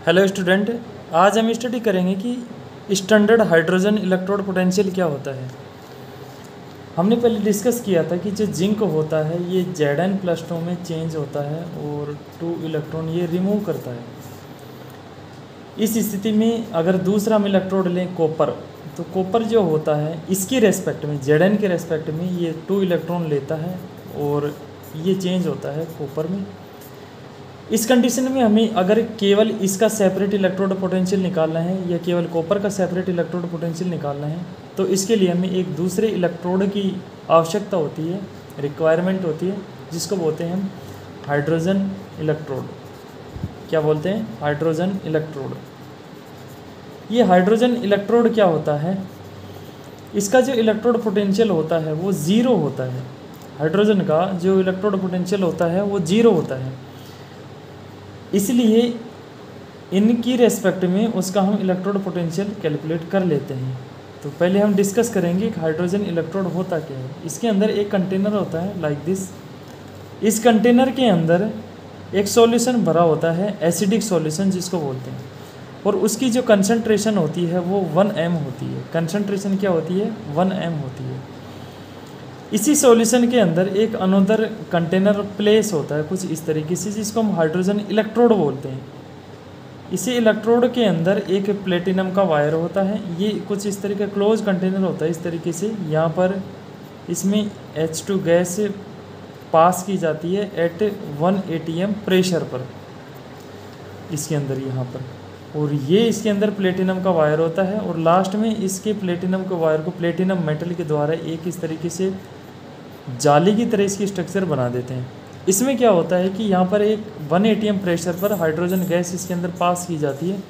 Hello student, आज हम study करेंगे कि स्टैंडर्ड हाइड्रोजन इलेक्ट्रोड पोटेंशियल क्या होता है। हमने पहले डिस्कस किया था कि जो जिंक होता है ये Zn+2 में चेंज होता है और 2 इलेक्ट्रॉन ये रिमूव करता है। इस स्थिति में अगर दूसरा हम इलेक्ट्रोड लें कॉपर, तो कॉपर जो होता है इसकी रेस्पेक्ट में Zn के रेस्पेक्ट में ये 2 इलेक्ट्रॉन लेता है और ये चेंज होता है कॉपर में। इस कंडीशन में हमें अगर केवल इसका सेपरेट इलेक्ट्रोड पोटेंशियल निकालना है या केवल कॉपर का सेपरेट इलेक्ट्रोड पोटेंशियल निकालना है, तो इसके लिए हमें एक दूसरे इलेक्ट्रोड की आवश्यकता होती है, रिक्वायरमेंट होती है, जिसको बोलते हैं हम हाइड्रोजन इलेक्ट्रोड। क्या बोलते हैं? Hydrogen electrode. ये हाइड्रोजन इलेक्ट्रोड क्या होता है? इसका जो इलेक्ट्रोड पोटेंशियल होता है वो ज़ीरो होता है। हाइड्रोजन का जो इलेक्ट्रोड पोटेंशियल होता है वो ज़ीरो होता है, इसलिए इनकी रेस्पेक्ट में उसका हम इलेक्ट्रोड पोटेंशियल कैलकुलेट कर लेते हैं। तो पहले हम डिस्कस करेंगे कि हाइड्रोजन इलेक्ट्रोड होता क्या है। इसके अंदर एक कंटेनर होता है लाइक दिस। इस कंटेनर के अंदर एक सॉल्यूशन भरा होता है, एसिडिक सॉल्यूशन जिसको बोलते हैं, और उसकी जो कंसंट्रेशन होती है वो 1m होती है। कंसंट्रेशन क्या होती है? 1m होती है। इसी सॉल्यूशन के अंदर एक अनदर कंटेनर प्लेस होता है कुछ इस तरीके से, जिसको हम हाइड्रोजन इलेक्ट्रोड बोलते हैं। इसी इलेक्ट्रोड के अंदर एक प्लेटिनम का वायर होता है। ये कुछ इस तरीके का क्लोज कंटेनर होता है। इस तरीके से यहाँ पर इसमें H2 गैस पास की जाती है एट 1 atm प्रेशर पर इसके अंदर यहाँ पर, और ये इसके अंदर प्लेटिनम का वायर होता है। और लास्ट में इसके प्लेटिनम के वायर को प्लेटिनम मेटल के द्वारा एक इस तरीके से जाली की तरह इसकी स्ट्रक्चर बना देते हैं। इसमें क्या होता है कि यहाँ पर एक 1 atm प्रेशर पर हाइड्रोजन गैस इसके अंदर पास की जाती है,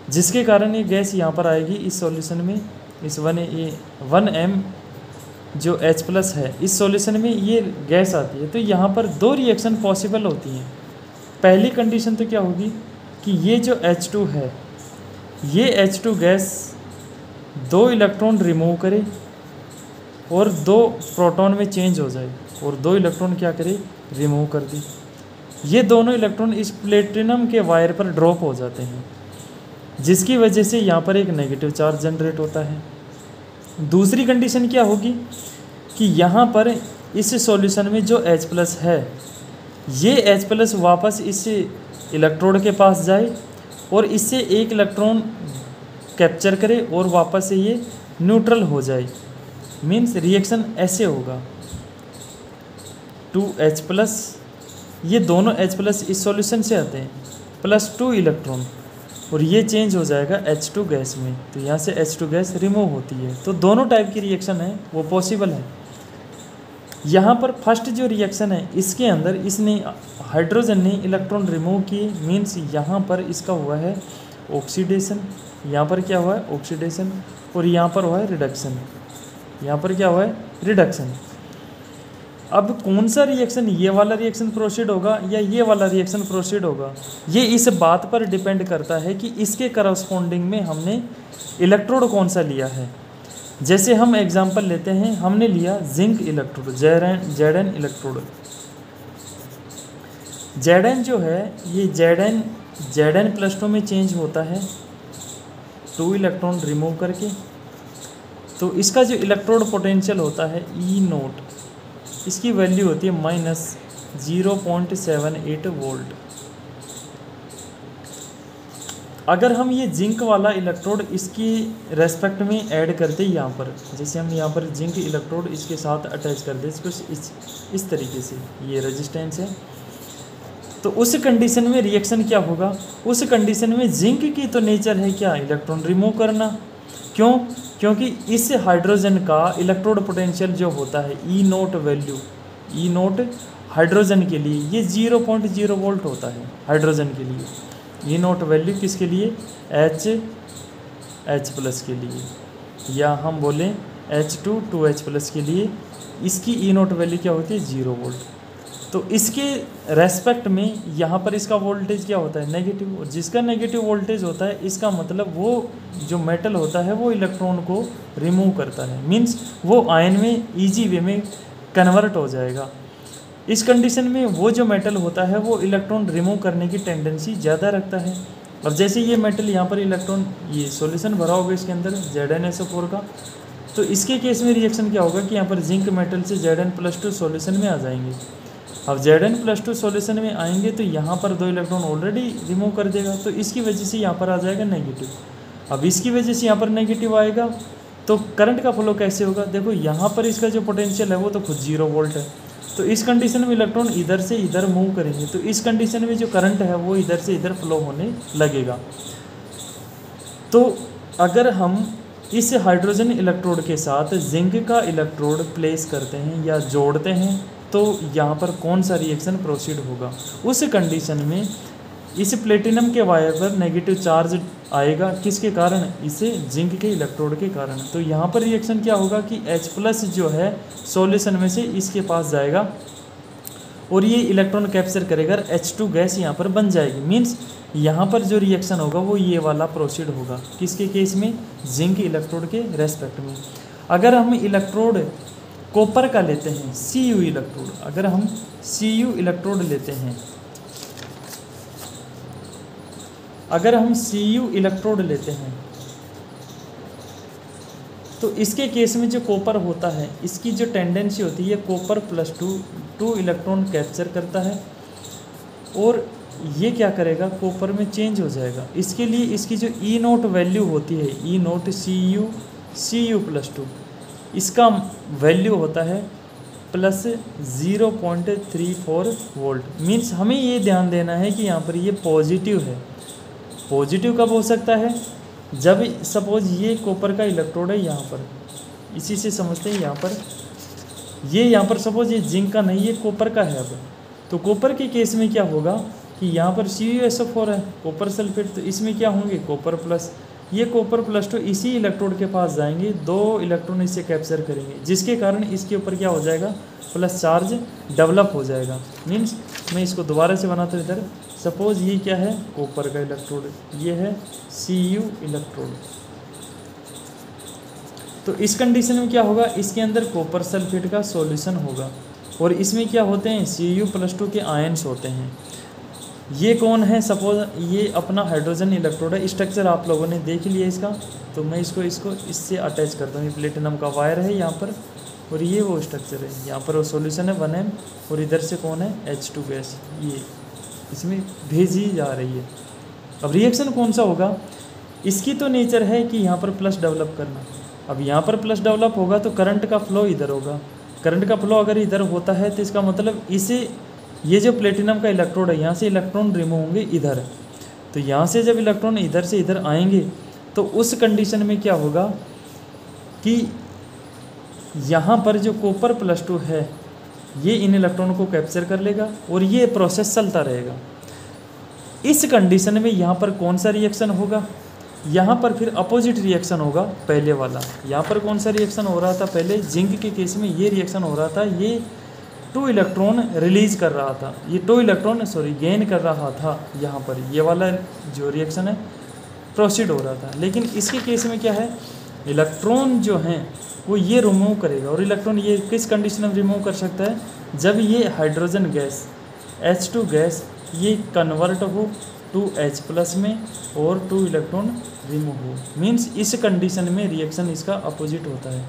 जिसके कारण ये गैस यहाँ पर आएगी इस सॉल्यूशन में। इस 1m जो H+ है इस सॉल्यूशन में ये गैस आती है। तो यहाँ पर दो रिएक्शन पॉसिबल होती हैं। पहली कंडीशन तो क्या होगी कि ये जो H2 है, ये H2 गैस 2 इलेक्ट्रॉन रिमूव करे और 2 प्रोटॉन में चेंज हो जाए, और 2 इलेक्ट्रॉन क्या करे? रिमूव कर दी। ये दोनों इलेक्ट्रॉन इस प्लेटिनम के वायर पर ड्रॉप हो जाते हैं, जिसकी वजह से यहाँ पर एक नेगेटिव चार्ज जनरेट होता है। दूसरी कंडीशन क्या होगी कि यहाँ पर इस सॉल्यूशन में जो H+ है, ये H+ वापस इस इलेक्ट्रोड के पास जाए और इससे एक इलेक्ट्रॉन कैप्चर करे और वापस से ये न्यूट्रल हो जाए। मीन्स रिएक्शन ऐसे होगा 2H+, ये दोनों H+ इस सॉल्यूशन से आते हैं, +2 इलेक्ट्रॉन, और ये चेंज हो जाएगा H2 गैस में। तो यहाँ से H2 गैस रिमूव होती है। तो दोनों टाइप की रिएक्शन है वो पॉसिबल है। यहाँ पर फर्स्ट जो रिएक्शन है इसके अंदर इसने हाइड्रोजन ने इलेक्ट्रॉन रिमूव किए, मीन्स यहाँ पर इसका हुआ है ऑक्सीडेशन। यहाँ पर क्या हुआ है? ऑक्सीडेशन। और यहाँ पर हुआ है रिडक्शन। यहाँ पर क्या हुआ है? रिडक्शन। अब कौन सा रिएक्शन, ये वाला रिएक्शन प्रोसीड होगा या ये वाला रिएक्शन प्रोसीड होगा, ये इस बात पर डिपेंड करता है कि इसके करस्पॉन्डिंग में हमने इलेक्ट्रोड कौन सा लिया है। जैसे हम एग्जांपल लेते हैं, हमने लिया zinc electrode, Zn electrode. Zn जो है ये Zn+2 में चेंज होता है 2 इलेक्ट्रॉन रिमूव करके। तो इसका जो इलेक्ट्रोड पोटेंशियल होता है E0, इसकी वैल्यू होती है -0.78 वोल्ट। अगर हम ये जिंक वाला इलेक्ट्रोड इसकी रेस्पेक्ट में ऐड करते यहाँ पर, जैसे हम यहाँ पर जिंक इलेक्ट्रोड इसके साथ अटैच कर दें इसको इस तरीके से, ये रेजिस्टेंस है, तो उस कंडीशन में रिएक्शन क्या होगा? उस कंडीशन में जिंक की तो नेचर है क्या? इलेक्ट्रॉन रिमूव करना। क्यों? क्योंकि इस हाइड्रोजन का इलेक्ट्रोड पोटेंशियल जो होता है E0 वैल्यू, E0 हाइड्रोजन के लिए ये 0.0 वोल्ट होता है। हाइड्रोजन के लिए E0 वैल्यू किसके लिए? H+ के लिए, या हम बोलें H2 2H+ के लिए इसकी E0 वैल्यू क्या होती है? 0 वोल्ट। तो इसके रेस्पेक्ट में यहाँ पर इसका वोल्टेज क्या होता है? नेगेटिव। और जिसका नेगेटिव वोल्टेज होता है इसका मतलब वो जो मेटल होता है वो इलेक्ट्रॉन को रिमूव करता है, मीन्स वो आयन में ईजी वे में कन्वर्ट हो जाएगा। इस कंडीशन में वो जो मेटल होता है वो इलेक्ट्रॉन रिमूव करने की टेंडेंसी ज़्यादा रखता है। अब जैसे ये मेटल यहाँ पर इलेक्ट्रॉन ये सॉल्यूशन भरा होगा इसके अंदर ZnSO4 का, तो इसके केस में रिएक्शन क्या होगा कि यहाँ पर जिंक मेटल से Zn+2 सॉल्यूशन में आ जाएंगे। अब Zn+2 सॉल्यूशन में आएंगे तो यहाँ पर 2 इलेक्ट्रॉन ऑलरेडी रिमूव कर देगा, तो इसकी वजह से यहाँ पर आ जाएगा नेगेटिव। अब इसकी वजह से यहाँ पर नेगेटिव आएगा तो करंट का फ्लो कैसे होगा, देखो यहाँ पर इसका जो पोटेंशियल है वो तो खुद 0 वोल्ट है, तो इस कंडीशन में इलेक्ट्रॉन इधर से इधर मूव करेंगे, तो इस कंडीशन में जो करंट है वो इधर से इधर फ्लो होने लगेगा। तो अगर हम इस हाइड्रोजन इलेक्ट्रोड के साथ जिंक का इलेक्ट्रोड प्लेस करते हैं या जोड़ते हैं तो यहाँ पर कौन सा रिएक्शन प्रोसीड होगा, उस कंडीशन में इस प्लेटिनम के वायर पर नेगेटिव चार्ज आएगा, किसके कारण, इसे जिंक के इलेक्ट्रोड के कारण। तो यहाँ पर रिएक्शन क्या होगा कि H+ जो है सॉल्यूशन में से इसके पास जाएगा और ये इलेक्ट्रॉन कैप्चर करेगा, H2 गैस यहाँ पर बन जाएगी। मीन्स यहाँ पर जो रिएक्शन होगा वो ये वाला प्रोसीड होगा, किसके केस में, जिंक इलेक्ट्रोड के रेस्पेक्ट में। अगर हम इलेक्ट्रोड कॉपर का लेते हैं Cu इलेक्ट्रोड, अगर हम Cu इलेक्ट्रोड लेते हैं, अगर हम Cu इलेक्ट्रोड लेते हैं तो इसके केस में जो कॉपर होता है इसकी जो टेंडेंसी होती है कॉपर +2 इलेक्ट्रॉन कैप्चर करता है और ये क्या करेगा, कॉपर में चेंज हो जाएगा। इसके लिए इसकी जो E0 वैल्यू होती है, E0 Cu+2, इसका वैल्यू होता है +0.34 वोल्ट। मीन्स हमें ये ध्यान देना है कि यहाँ पर ये पॉजिटिव है। पॉजिटिव कब हो सकता है, जब सपोज ये कॉपर का इलेक्ट्रोड है यहाँ पर, इसी से समझते हैं यहाँ पर ये यहाँ पर सपोज ये जिंक का नहीं, ये कॉपर का है। अब तो कॉपर के केस में क्या होगा कि यहाँ पर CuSO4 है, कॉपर सल्फेट, तो इसमें क्या होंगे, कॉपर प्लस, ये कॉपर +2 इसी इलेक्ट्रोड के पास जाएंगे, 2 इलेक्ट्रॉन इससे कैप्चर करेंगे, जिसके कारण इसके ऊपर क्या हो जाएगा, प्लस चार्ज डेवलप हो जाएगा। मीन्स मैं इसको दोबारा से बनाता हूँ इधर, सपोज ये क्या है, कॉपर का इलेक्ट्रोड, ये है Cu इलेक्ट्रोड। तो इस कंडीशन में क्या होगा, इसके अंदर कॉपर सल्फेट का सॉल्यूशन होगा और इसमें क्या होते हैं, Cu+2 के आयंस होते हैं। ये कौन है, सपोज ये अपना हाइड्रोजन इलेक्ट्रोड है, स्ट्रक्चर आप लोगों ने देख लिया इसका, तो मैं इसको इससे अटैच करता हूँ। ये प्लेटिनम का वायर है यहाँ पर और ये वो स्ट्रक्चर है, यहाँ पर वो सॉल्यूशन है 1M और इधर से कौन है, H2 गैस, ये इसमें भेजी जा रही है। अब रिएक्शन कौन सा होगा, इसकी तो नेचर है कि यहाँ पर प्लस डेवलप करना। अब यहाँ पर प्लस डेवलप होगा तो करंट का फ्लो इधर होगा, करंट का फ्लो अगर इधर होता है तो इसका मतलब इसे, ये जो प्लेटिनम का इलेक्ट्रोड है यहाँ से इलेक्ट्रॉन रिमूव होंगे इधर, तो यहाँ से जब इलेक्ट्रॉन इधर से इधर आएंगे तो उस कंडीशन में क्या होगा कि यहाँ पर जो कॉपर +2 है ये इन इलेक्ट्रॉन को कैप्चर कर लेगा और ये प्रोसेस चलता रहेगा। इस कंडीशन में यहाँ पर कौन सा रिएक्शन होगा, यहाँ पर फिर अपोजिट रिएक्शन होगा पहले वाला। यहाँ पर कौन सा रिएक्शन हो रहा था, पहले जिंक के केस में ये रिएक्शन हो रहा था, ये 2 इलेक्ट्रॉन रिलीज कर रहा था, ये 2 इलेक्ट्रॉन गेन कर रहा था, यहाँ पर ये वाला जो रिएक्शन है प्रोसीड हो रहा था। लेकिन इसके केस में क्या है, इलेक्ट्रॉन जो हैं वो ये रिमूव करेगा और इलेक्ट्रॉन ये किस कंडीशन में रिमूव कर सकता है, जब ये हाइड्रोजन गैस H2 गैस ये कन्वर्ट हो 2H+ में और 2 इलेक्ट्रॉन रिमूव हो। मीन्स इस कंडीशन में रिएक्शन इसका अपोजिट होता है।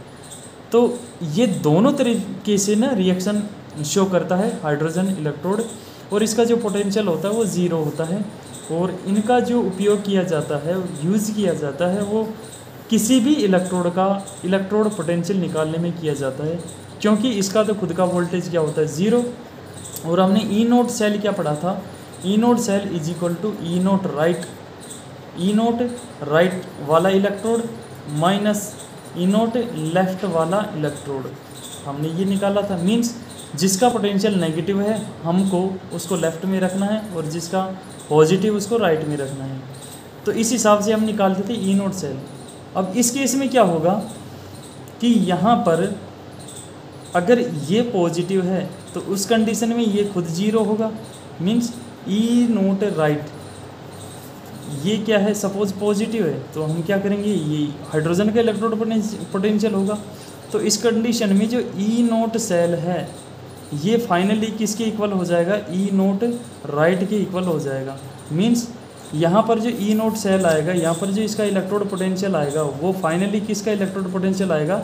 तो ये दोनों तरीके से ना रिएक्शन शो करता है हाइड्रोजन इलेक्ट्रोड, और इसका जो पोटेंशियल होता है वो 0 होता है और इनका जो उपयोग किया जाता है, यूज़ किया जाता है, वो किसी भी इलेक्ट्रोड का इलेक्ट्रोड पोटेंशियल निकालने में किया जाता है, क्योंकि इसका तो खुद का वोल्टेज क्या होता है 0। और हमने E0 सेल क्या पढ़ा था, E0 cell is equal to E0 right, E0 right वाला इलेक्ट्रोड माइनस E0 लेफ्ट वाला इलेक्ट्रोड, हमने ये निकाला था। मीन्स जिसका पोटेंशियल नेगेटिव है हमको उसको लेफ्ट में रखना है और जिसका पॉजिटिव उसको राइट में रखना है। तो इस हिसाब से हम निकालते थे E0 सेल। अब इस केस में क्या होगा कि यहाँ पर अगर ये पॉजिटिव है तो उस कंडीशन में ये खुद 0 होगा। मीन्स E0 राइट ये क्या है, सपोज पॉजिटिव है तो हम क्या करेंगे, ये हाइड्रोजन का इलेक्ट्रोड पोटेंशियल होगा। तो इस कंडीशन में जो E0 सेल है ये फाइनली किसके इक्वल हो जाएगा, E0 राइट के इक्वल हो जाएगा। मीन्स यहाँ पर जो ई नोड सेल आएगा, यहाँ पर जो इसका इलेक्ट्रोड पोटेंशियल आएगा वो फाइनली किसका इलेक्ट्रोड पोटेंशियल आएगा,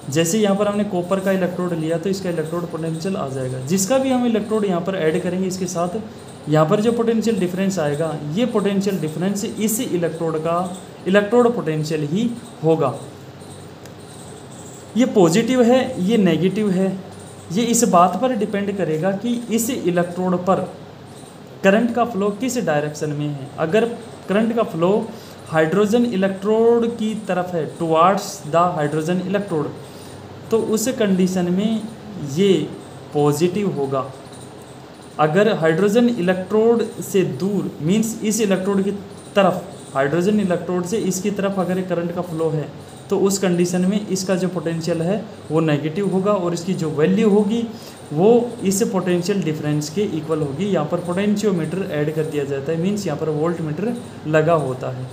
जैसे यहाँ पर हमने कॉपर का इलेक्ट्रोड लिया तो इसका इलेक्ट्रोड पोटेंशियल आ जाएगा। जिसका भी हम इलेक्ट्रोड यहाँ पर ऐड करेंगे इसके साथ, यहाँ पर जो पोटेंशियल डिफरेंस आएगा ये पोटेंशियल डिफरेंस इस इलेक्ट्रोड का इलेक्ट्रोड पोटेंशियल ही होगा। ये पॉजिटिव है, ये नेगेटिव है, ये इस बात पर डिपेंड करेगा कि इस इलेक्ट्रोड पर करंट का फ्लो किस डायरेक्शन में है। अगर करंट का फ्लो हाइड्रोजन इलेक्ट्रोड की तरफ है, टुवार्ड्स द हाइड्रोजन इलेक्ट्रोड, तो उस कंडीशन में ये पॉजिटिव होगा। अगर हाइड्रोजन इलेक्ट्रोड से दूर मींस इस इलेक्ट्रोड की तरफ, हाइड्रोजन इलेक्ट्रोड से इसकी तरफ अगर करंट का फ्लो है तो उस कंडीशन में इसका जो पोटेंशियल है वो नेगेटिव होगा और इसकी जो वैल्यू होगी वो इस पोटेंशियल डिफरेंस के इक्वल होगी। यहाँ पर पोटेंशियोमीटर ऐड कर दिया जाता है, मींस यहाँ पर वोल्ट मीटर लगा होता है।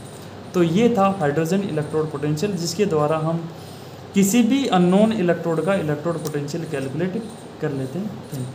तो ये था हाइड्रोजन इलेक्ट्रोड पोटेंशियल, जिसके द्वारा हम किसी भी अननोन इलेक्ट्रोड का इलेक्ट्रोड पोटेंशियल कैलकुलेट कर लेते हैं।